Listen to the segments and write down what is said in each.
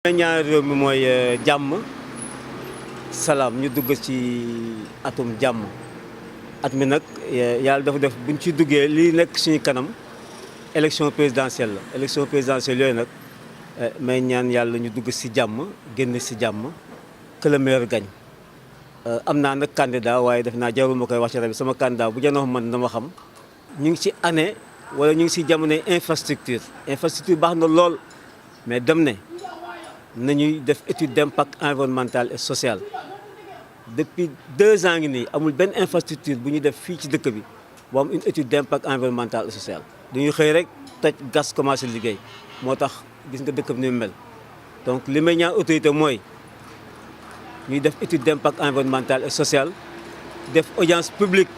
ñaar réew mi mooy jàmm salaam ñu dugg ci atum jàmm at mi nag yàlla dafa def buñ ci duggee li nekk suñu kanam élection présidentielle la élection présidentielle yooyu nag may ñaan yàlla ñu dugg ci jàmm génn ci jàmm que le meilleur gagne. am naa nag candidat waaye def naa jarul ma koy wax ci rajo sama candidat bu jënoo man dama xam ñu ngi ci année wala ñu ngi ci jamonoy infrastructure baax na lool mais dem ne nañuy def étude d'impact environnemental et social depuis 2 ans ngi nii amul benn infrastructure bu ñu def fii ci dëkk bi boo am une étude d'impact environnemental et social. dañuy xëy rek toj gas commencé liggéey moo tax gis nga dëkk bi ni mu mel donc li may ñaan autorité mooy ñuy def étude d'impact environnemental et social def audience publique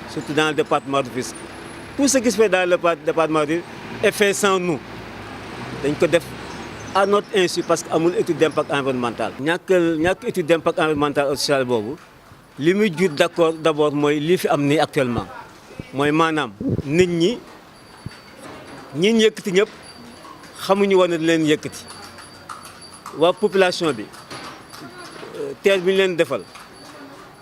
surtout dans le département de Rufisque. Tout ce qui se fait dans le département de Rufisque est fait sans nous dañ ko def à notre insu parce que amul étude d'impact environnemental. ñàkk étude d'impact environnemental et social boobu li muy jur d'abord mooy lii fi am nii actuellement mooy maanaam nit ñi yëkkati ñëpp xamuñu woon ne leen yëkkati waa population bi terre bi ñu leen defal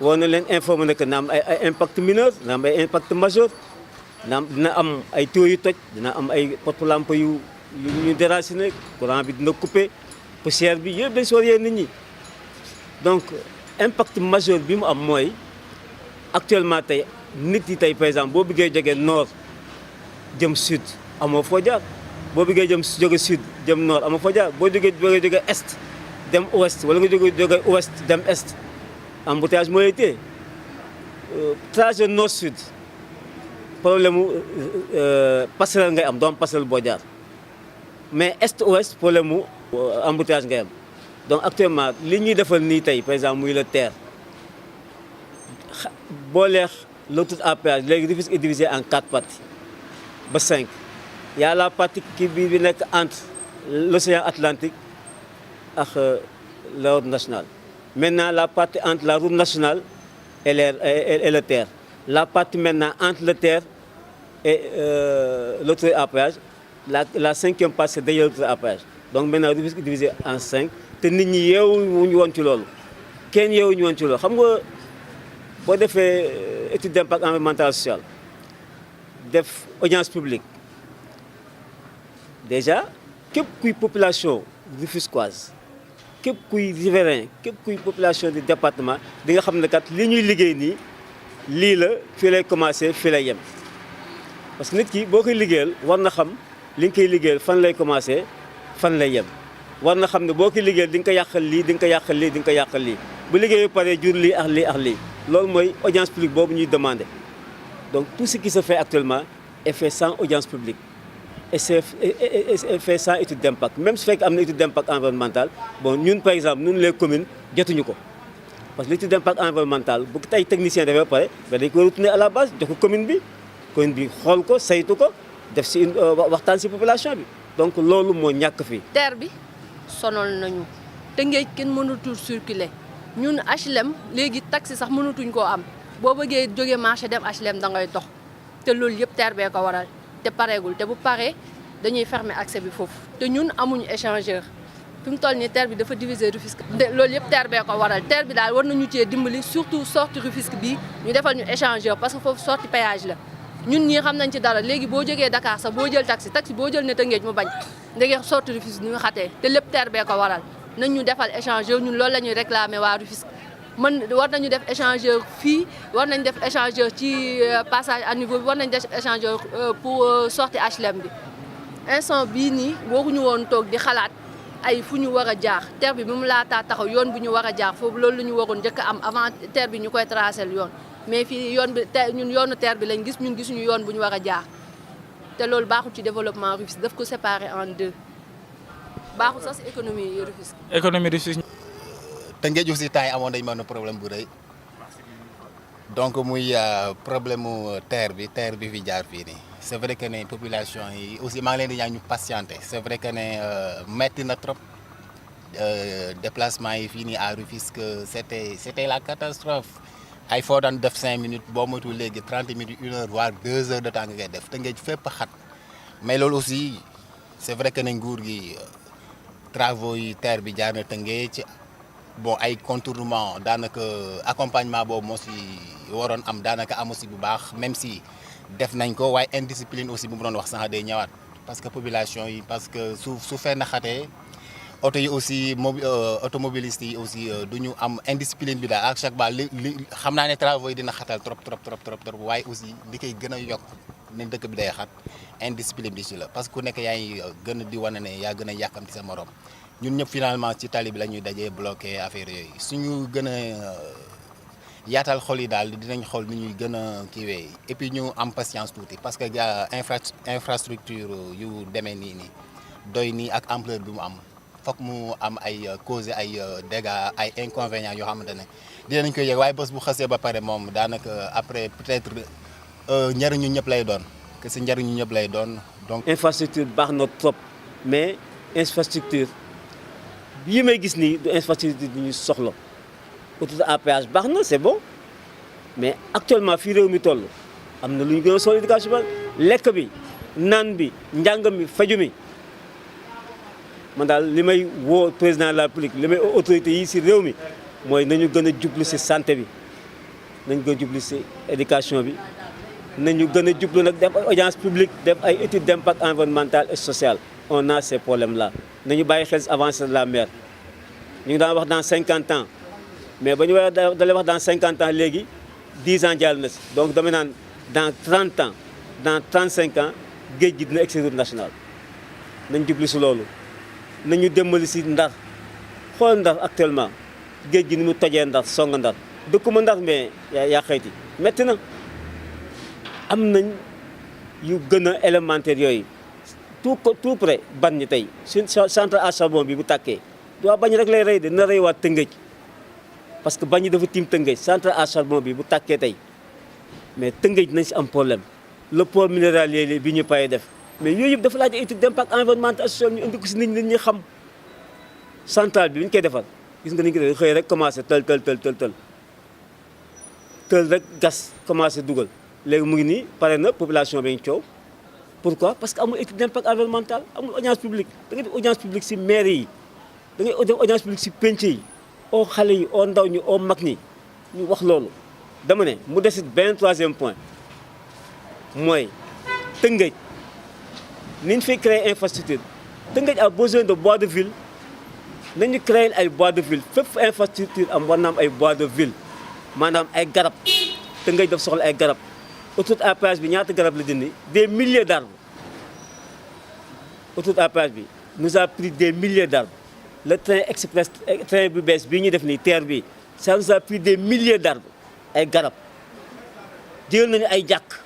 war na leen informer ne que na am ay impact mineur dina am ay impact majeur dina am ay tuyaux yu toj dina am ay porte-lampe yu ñu déraciné courant bi dina coupé poussière bi yëpp dañ soo yee nit ñi donc impact majeur bi mu am mooy actuellement tey nit yi tey par exemple boo bëggee jógee nord jëm sud amoo foo jaar boo bëggee jóge sud jëm nord amoo foo jaar boo jógee est dem ouest wala nga jóge ouest dem est embouteillage moo lay téye trajet nord sud problème mu passerelle ngay am doo am passerelle boo jaar mais est ouest problème mu embouteillage ngay am donc actuellement li ñuy defal nii tey par exemple muy le TER boo leex l'autoroute à péage léegi Rufisque est divisé en 4 parties ba 5 y a la partie kii bi nekk entre l'océan Atlantique ak la route nationale. Maintenant la partie entre la route nationale et le TER, la partie maintenant entre le TER et l'autoroute à péage, la 5e partie c'est derrière l'autoroute à péage. Donc maintenant Rufisque est divisé en 5 te nit ñi yeewuñu woon ci loolu kenn yeewuñu woon ci loolu xam nga boo defee étude d'impact environnemental social def audience publique déjà képp kuy population rufisquoise képp kuy riverain képp kuy population du département di nga xam ne kat li ñuy liggéey nii lii la fii lay commencer fii lay yem parce que nit ki boo koy liggéeyal war na xam li nga koy liggéeyal fan lay commencer fan lay yem war na xam ne boo koy liggéeyal di nga ko yàqal lii di nga ko yàqal lii di nga ko yàqal lii bu liggéey paree jur lii ak lii ak lii loolu mooy audience publique boobu ñuy demander donc tout ce qui se fait actuellement est fait sans audience publique et c'est fait sans étude d'impact même su fekkee am na étude d'impact environnemental bon ñun par exemple ñun les communes jotuñu ko parce que l'étude d'impact environnemental bu tey technicien dafay pare mais dañ ko retourner à la base jox ko commune bi xool ko saytu ko def si waxtaan si population bi donc loolu moo ñàkk fii. TER bi sonal nañu Tëngéej kenn mënatul circuler ñun HLM léegi taxi sax mënatuñ koo am boo bëggee jógee marché dem HLM da ngay dox te loolu yëpp TER bee ko waral. te pareegul te bu paree dañuy fermer accès bi foofu te ñun amuñu échangeur fi mu toll nii TER bi dafa diviser Rufisque loolu yëpp TER bee ko waral TER bi daal war nañu cee dimbali surtout sortie Rufisque bi ñu defal ñu échangeur parce que foofu sortie péage la ñun ñii xam nañ ci dara léegi boo jógee Dakar sax boo jël taxi boo jël ne Tëngéej mu bañ ndege sortie Rufisque ñu xatee te lépp TER bee ko waral nañ ñu defal échangeur ñun loolu la ñuy réclamer waa Rufisque war nañu def échangeur fii war nañ def échangeur ci passage à niveau bi war nañ def échangeur pour sortie HLM bi instant bii nii waruñu woon toog di xalaat ay fu ñu war a jaar TER bi mu laataa taxaw yoon bu ñu war a jaar foofu loolu la ñu waroon njëkk am avant TER bi ñu koy tracer yoon mais fii yoon bi ñun yoonu TER bi lañ gis ñun gisuñu yoon bu ñu war a jaar te loolu baaxul ci développement Rufisque daf ko séparer en 2 baaxul sax si économie Rufisque. économie Rufisque. Tëngéej aussi temps yi amoon nañu mën a problème bu rëy donc muy problème mu TER bi fi jaar fii nii c'est vrai que ne population yi aussi maa ngi leen di ñaan ñu patienter c'est vrai que ne metti na trop déplacement yi fii nii à Rufisque c'était la catastrophe ay foo daan def 5 minutes boo moytuwul léegi 30 minutes 1 heure voire 2 heures de temps nga koy def Tëngéej fépp xat mais loolu aussi c'est vrai que ne nguur gi travaux yi terre bi jaar na Tëngéej ci bon ay contournement daanaka accompagnement boobu moo si waroon am daanaka amu si bu baax même si def nañ ko waaye indiscipline aussi bu mu doon wax sànq day ñëwaat parce que population yi parce que su fenn xatee oto yi aussi automobiliste yi aussi du ñu am indiscipline bi daal à chaque fois li xam naa ne travaux yi dina xatal trop waaye aussi li koy gën a yokk ne dëkk bi day xat indiscipline bi ci la parce que ku nekk yaa ngi gën a di wane ne yaa gën a yàkkamti sa morom ñun ñëpp finalement ci tali bi la ñuy dajee bloqué affaire yooyu suñu gën a yaatal xol yi daal dinañ xool ni ñuy gën a kiiwee et puis ñu am patience tuuti parce que infrastructure yu demee nii doy nii ak ampleur bi mu am foog mu am ay causes ay dégâts ay inconvénients yoo xamante ne dinañ koy yëg waaye bés bu xasee ba pare moom daanaka après peut-être njariñu ñëpp lay doon que si njariñu ñëpp lay doon donc. infrastructure baax na trop mais infrastructure yi may gis nii du infrastructure bi ñu soxla autoroute à péage baax na c'est bon mais actuellement fii réew mi toll am na lu ñu gën a soxla éducation ba lekk bi naan bi njàng mi faju mi man daal li may woo président de la République li may autorité yi si réew mi mooy nañu gën a jublu si santé bi nañu gën a jublu si éducation bi nañu gën a jublu nag def ay audience publique def ay études d'impact environnemental et social on a ces problèmes là nañu bàyyi xel si avancée de la mer ñu ngi daan wax dans 50 ans mais ba ñu war a dalee wax dans 50 ans léegi 10 ans jàll na si donc dama naan dans 30 ans dans 35 ans géej gi dina egg si route nationale nañ jublu si loolu nañu dembali si Ndar xool Ndar actuellement géej gi ni mu tojee Ndar song Ndar dëkkuma Ndar mais yaa xayti métti na am nañ yu gën a élémentaire yooyu tout près ban ñi tey suñ centre à charbon bi bu tàkkee waa bañ rek lay rey de na rey waa Tëngéej parce que bañ ñi dafa tiim Tëngéej centre à charbon bi bu tàkkee tey mais Tëngéej nañ si am problème le port minéralier bi ñu payee def mais yooyu yëpp dafa laaj étude d'impact environnemental social ñu indi ko si nit ñi xam centrale bi ñu koy defar gis nga ni ñu koy xëy rek commencé tël rek gas commencé dugal léegi mu ngi nii pare na population bi ñu coow pourquoi parce que amul étude d'impact environnemental amul audience publique da ngay def audience publique si maire yi da ngay def audience publique si penc yi oo xale yi oo ndaw ñi oo mag ñi ñu wax loolu dama ne mu desit benn troisième point mooy Tëngéej ni ñu fiy créer infrastructure Tëngéej a besoin de bois de ville nañu créer ay bois de ville fépp infrastructure am war na am ay bois de ville maanaam ay garab Tëngéej daf soxla ay garab autoroute à péage bi ñaata garab la dindi des milliers d'arbres autoroute à péage bi nous a pris des milliers d'arbres le train express train bu bees bii ñu def nii TER bi ça nous a pris des milliers d'arbres ay garab jël nañu ay jàkk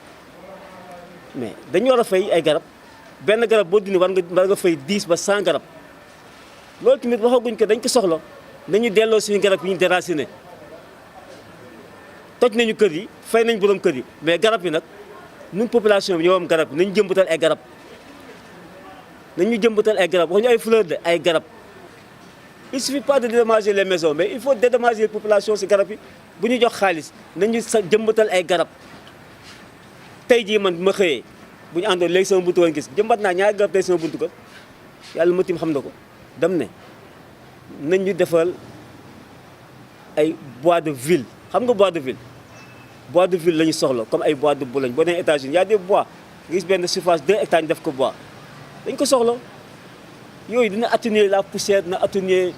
mais dañu war a fay ay garab benn garab boo dindi war nga fay 10 ba 100 garab loolu tamit waxaguñ ko dañ ko soxla nañu delloo suñu garab yi ñu déraciné toj nañu kër yi fay nañ borom kër yi mais garab yi nag ñun population bi ñoo am garab yi nañu jëmbatal ay garab wax ñu ay fleur de ay garab il suffit pas de dédommager les maisons mais il faut dédommager les populations si garab yi bu ñu jox xaalis nañu sa jëmbatal ay garab tey jii man bu ma xëyee bu ñu àndoon léegi sama buntu woon gis jëmbat naa ñaari garab tey sama buntu ko yàlla ma tim xam na ko dem ne nañ ñu defal ay bois de ville xam nga bois de ville la ñu soxla comme ay bois de Boulogne boo nee États-Unis y a des bois nga gis benn surface 2 hectares ñu def ko bois dañ ko soxla yooyu dina atténuer la poussière dina atténuer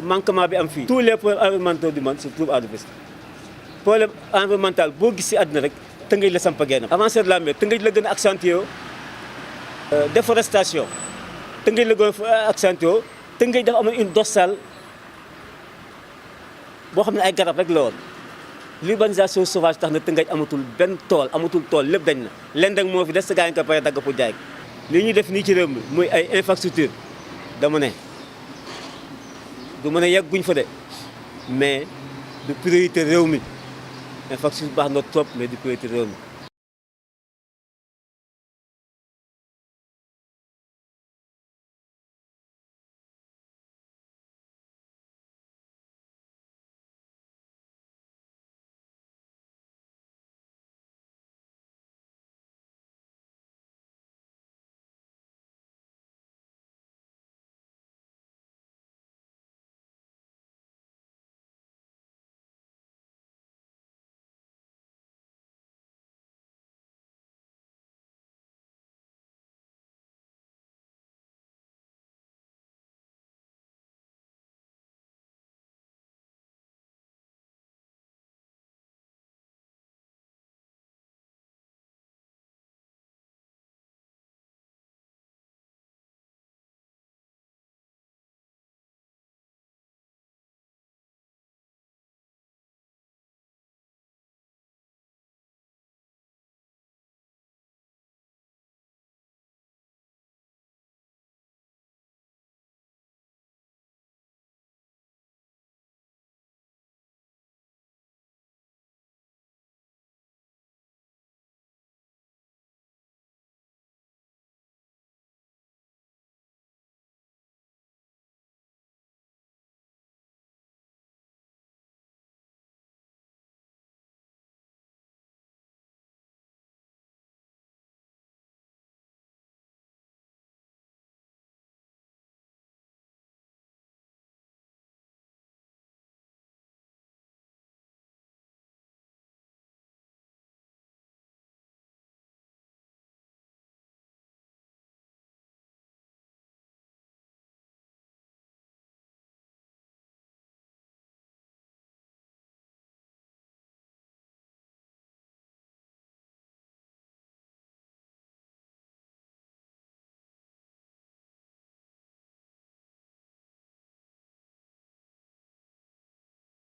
manquement bi am fii. tous les problèmes environnementaux du monde se trouvent à Rufisque problème environnemental boo gis si àddina rek Tëngéej la samp geenam avancée de la mer Tëngéej la gën a accentué déforestation Tëngéej la gën a accentué Tëngéej dafa amoon une dorsale boo xam ne ay garab rek la woon l'urbanisation sauvage tax na Tëngéej amatul benn tool lépp dañ na leen rek moo fi des sa gaa yi ko pare dagg pour jaay ko li ñuy def nii ci réew mi muy ay infrastructure dama ne du mën a yegguñ fa de mais du priorité réew mi infrastructure baax na trop mais du priorité réew mi